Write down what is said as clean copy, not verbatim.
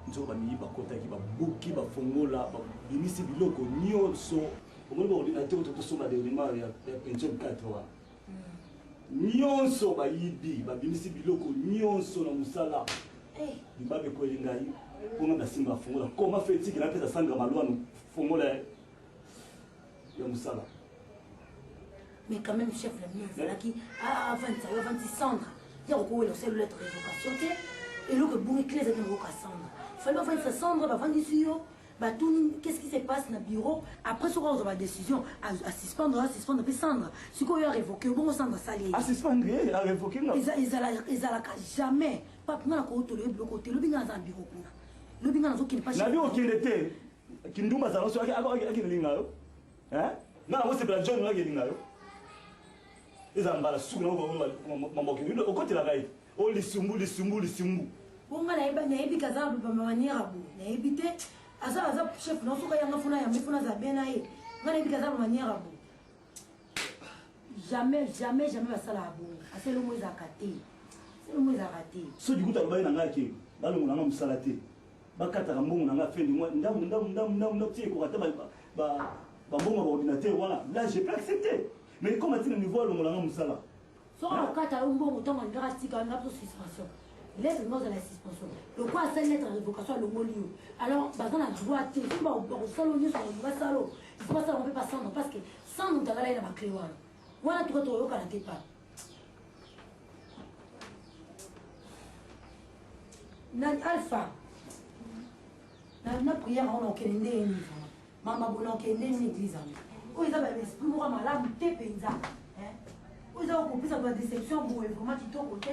nzo ba mi ba kota ki ba buki ba fongola ba binisi biloko nyonso omoni ba ordinateur to so ba de ya pension 4 wa nyonso ba yibi ba binisi biloko nyonso na musala bibabe ko lingai pona ba simba fongola koma feti ki na pesa sanga malwano fongola ya musala. Mais quand même, chef, la mienne, qui a 26 cendres. Il y a recours au cellulaire de révocation. Et là, que bourré clé, c'est une révocation. Il fallait faire sa cendre, va vendre ici. Qu'est-ce qui se passe dans le bureau? Après, ce qu'on a la décision à suspendre, puis cendre. Ce qu'on a révoqué, au bon cendre, ça l'est. À suspendre, à révoquer, non? Ils n'ont jamais. Pas pour nous, côté le bureau, le bureau dans un bureau. Le bureau dans un qui n'est pas. La bureau qui était. Qui nous a annoncé, hein? Non, moi, c'est pas John, là, qui est là. Ils ont mal sous le au côté de la veille. Oh, les sumbu. On a une casable de manière à bout. N'habité, Azab, chef, non, soit un enfant, mais faut n'a bien aïe. On a une casable de manière à bout. Jamais, ça la boue. C'est le mot à raté. C'est le mot à raté. Ce du coup, tu as bien un gars qui est dans le monde, salaté. Bakata Ramon, on a fait du moins, ordinateur, voilà. Là, j'ai pas accepté. Mais comment est-il le niveau de mon musala? Soit en cas, tu as un bon temps, on verra si quand même la suspension. Lettre de la suspension. Le quoi, c'est lettre de révocation, le mot lieu. Alors, on a droit à tout. On va salon, on va salon. C'est pas ça, on peut pas sans parce que sans nous, tu as la clé. Voilà, tu retrouves au Canada pas. Alpha. Na prière, on a qu'une idée. Maman, on a qu'une église. Où ils avaient l'esprit, moi, malade, t'es paysan. Où ils ont compris sa déception, pour vraiment, tu t'en côté.